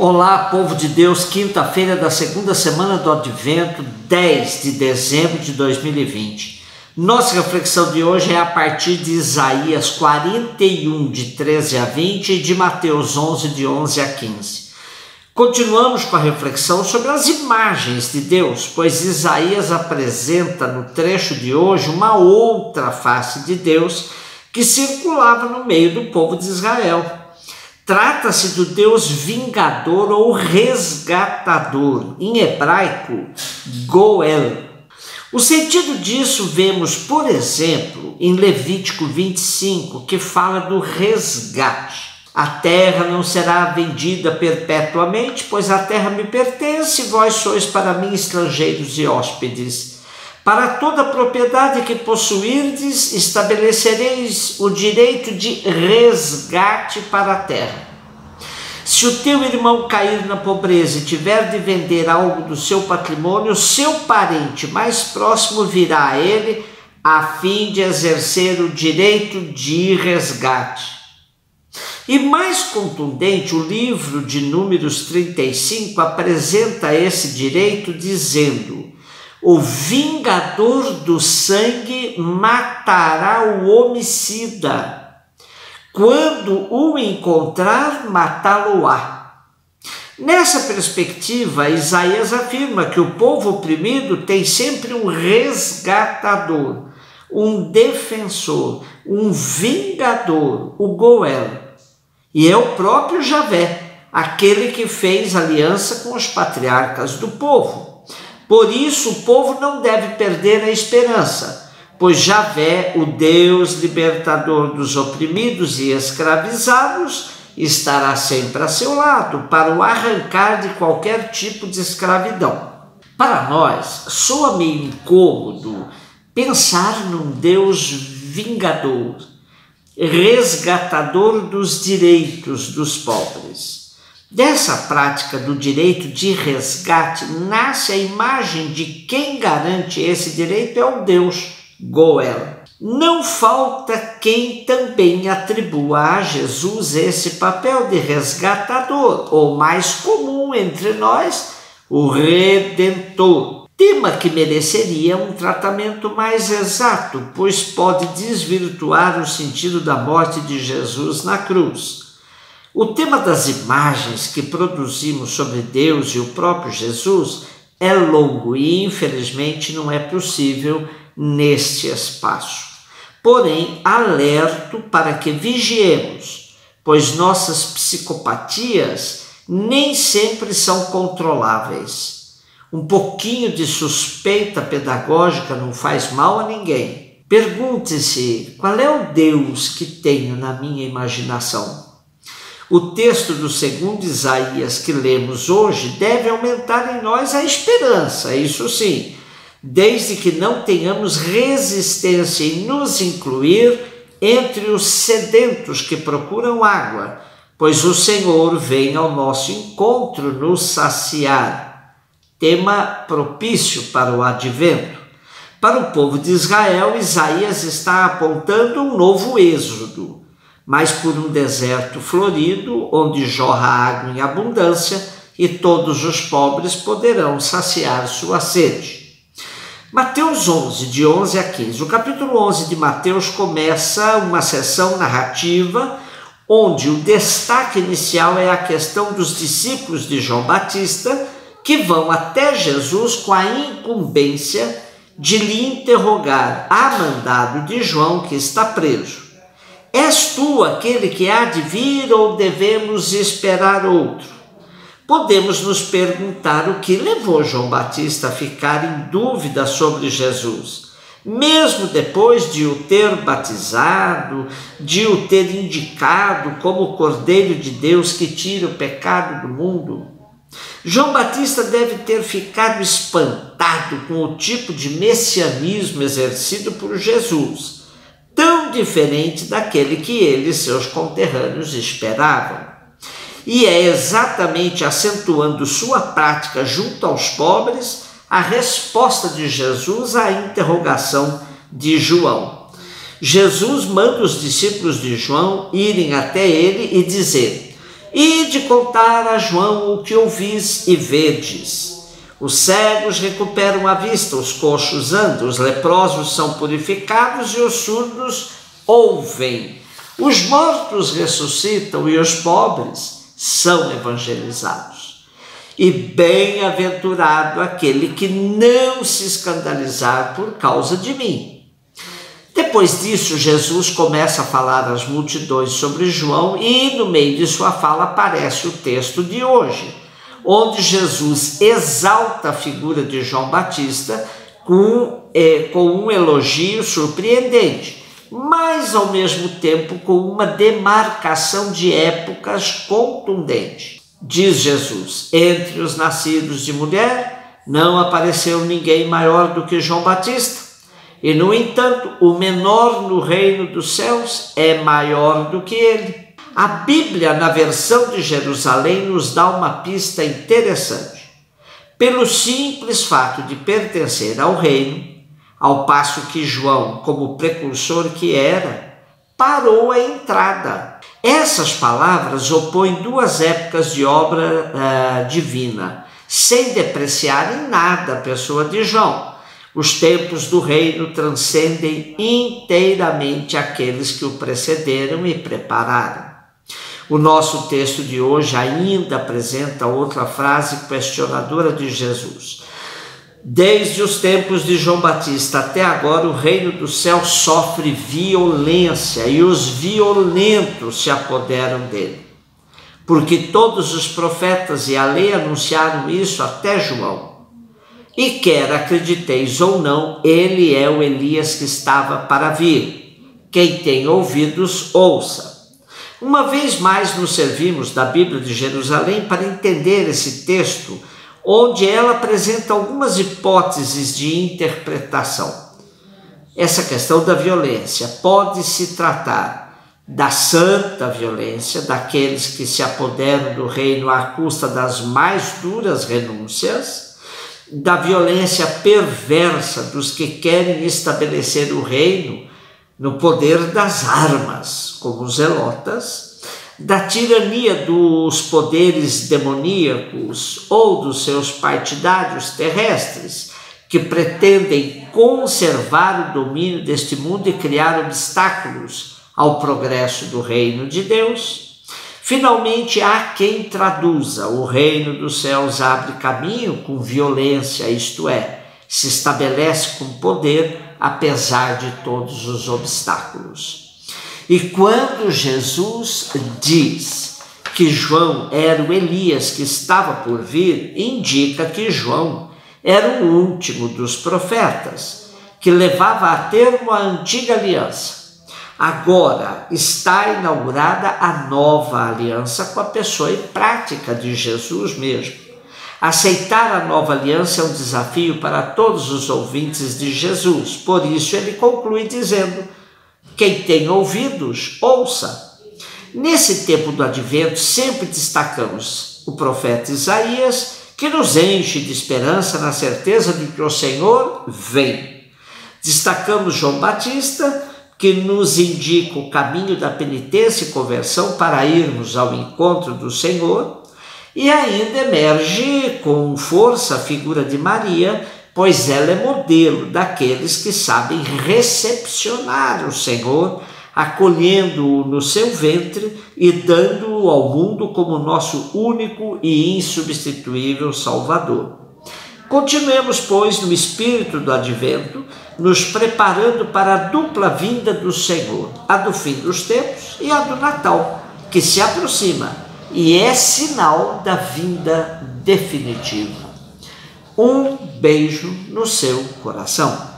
Olá, povo de Deus, quinta-feira da segunda semana do Advento, 10 de dezembro de 2020. Nossa reflexão de hoje é a partir de Isaías 41, de 13 a 20 e de Mateus 11, de 11 a 15. Continuamos com a reflexão sobre as imagens de Deus, pois Isaías apresenta no trecho de hoje uma outra face de Deus que circulava no meio do povo de Israel. Trata-se do Deus vingador ou resgatador, em hebraico, Goel. O sentido disso vemos, por exemplo, em Levítico 25, que fala do resgate. A terra não será vendida perpetuamente, pois a terra me pertence, vós sois para mim estrangeiros e hóspedes. Para toda propriedade que possuirdes, estabelecereis o direito de resgate para a terra. Se o teu irmão cair na pobreza e tiver de vender algo do seu patrimônio, seu parente mais próximo virá a ele, a fim de exercer o direito de resgate. E mais contundente, o livro de Números 35 apresenta esse direito dizendo: o vingador do sangue matará o homicida. Quando o encontrar, matá-lo-á. Nessa perspectiva, Isaías afirma que o povo oprimido tem sempre um resgatador, um defensor, um vingador, o Goel. E é o próprio Javé, aquele que fez aliança com os patriarcas do povo. Por isso, o povo não deve perder a esperança, pois Javé, o Deus libertador dos oprimidos e escravizados, estará sempre a seu lado para o arrancar de qualquer tipo de escravidão. Para nós, soa meio incômodo pensar num Deus vingador, resgatador dos direitos dos pobres. Dessa prática do direito de resgate nasce a imagem de quem garante esse direito é o Deus Goel. Não falta quem também atribua a Jesus esse papel de resgatador, ou mais comum entre nós, o Redentor. Tema que mereceria um tratamento mais exato, pois pode desvirtuar o sentido da morte de Jesus na cruz. O tema das imagens que produzimos sobre Deus e o próprio Jesus é longo e, infelizmente, não é possível neste espaço. Porém, alerto para que vigiemos, pois nossas psicopatias nem sempre são controláveis. Um pouquinho de suspeita pedagógica não faz mal a ninguém. Pergunte-se: qual é o Deus que tenho na minha imaginação? O texto do segundo Isaías que lemos hoje deve aumentar em nós a esperança, isso sim, desde que não tenhamos resistência em nos incluir entre os sedentos que procuram água, pois o Senhor vem ao nosso encontro nos saciar. Tema propício para o Advento. Para o povo de Israel, Isaías está apontando um novo êxodo, mas por um deserto florido, onde jorra água em abundância e todos os pobres poderão saciar sua sede. Mateus 11, de 11 a 15. O capítulo 11 de Mateus começa uma sessão narrativa onde o destaque inicial é a questão dos discípulos de João Batista que vão até Jesus com a incumbência de lhe interrogar a mandado de João, que está preso. És tu aquele que há de vir ou devemos esperar outro? Podemos nos perguntar o que levou João Batista a ficar em dúvida sobre Jesus, mesmo depois de o ter batizado, de o ter indicado como o Cordeiro de Deus que tira o pecado do mundo. João Batista deve ter ficado espantado com o tipo de messianismo exercido por Jesus, tão diferente daquele que ele e seus conterrâneos esperavam. E é exatamente acentuando sua prática junto aos pobres a resposta de Jesus à interrogação de João. Jesus manda os discípulos de João irem até ele e dizer: e de contar a João o que ouvis e vedes. Os cegos recuperam a vista, os coxos andam, os leprosos são purificados e os surdos ouvem. Os mortos ressuscitam e os pobres são evangelizados. E bem-aventurado aquele que não se escandalizar por causa de mim. Depois disso, Jesus começa a falar às multidões sobre João e no meio de sua fala aparece o texto de hoje, onde Jesus exalta a figura de João Batista com um elogio surpreendente, mas ao mesmo tempo com uma demarcação de épocas contundente. Diz Jesus: entre os nascidos de mulher não apareceu ninguém maior do que João Batista, e no entanto o menor no reino dos céus é maior do que ele. A Bíblia, na versão de Jerusalém, nos dá uma pista interessante. Pelo simples fato de pertencer ao reino, ao passo que João, como precursor que era, parou a entrada. Essas palavras opõem duas épocas de obra divina, sem depreciar em nada a pessoa de João. Os tempos do reino transcendem inteiramente aqueles que o precederam e prepararam. O nosso texto de hoje ainda apresenta outra frase questionadora de Jesus. Desde os tempos de João Batista até agora, o reino do céu sofre violência e os violentos se apoderam dele. Porque todos os profetas e a lei anunciaram isso até João. E quer acrediteis ou não, ele é o Elias que estava para vir. Quem tem ouvidos, ouça. Uma vez mais nos servimos da Bíblia de Jerusalém para entender esse texto, onde ela apresenta algumas hipóteses de interpretação. Essa questão da violência pode se tratar da santa violência, daqueles que se apoderam do reino à custa das mais duras renúncias, da violência perversa dos que querem estabelecer o reino no poder das armas, como os zelotas, da tirania dos poderes demoníacos ou dos seus partidários terrestres, que pretendem conservar o domínio deste mundo e criar obstáculos ao progresso do reino de Deus. Finalmente, há quem traduza: o reino dos céus abre caminho com violência, isto é, se estabelece com poder, apesar de todos os obstáculos. E quando Jesus diz que João era o Elias que estava por vir, indica que João era o último dos profetas, que levava a termo a antiga aliança. Agora está inaugurada a nova aliança com a pessoa e prática de Jesus mesmo. Aceitar a nova aliança é um desafio para todos os ouvintes de Jesus. Por isso ele conclui dizendo: quem tem ouvidos, ouça. Nesse tempo do advento sempre destacamos o profeta Isaías, que nos enche de esperança na certeza de que o Senhor vem. Destacamos João Batista, que nos indica o caminho da penitência e conversão para irmos ao encontro do Senhor. E ainda emerge com força a figura de Maria, pois ela é modelo daqueles que sabem recepcionar o Senhor, acolhendo-o no seu ventre e dando-o ao mundo como nosso único e insubstituível Salvador. Continuemos, pois, no espírito do advento, nos preparando para a dupla vinda do Senhor, a do fim dos tempos e a do Natal, que se aproxima e é sinal da vinda definitiva. Um beijo no seu coração.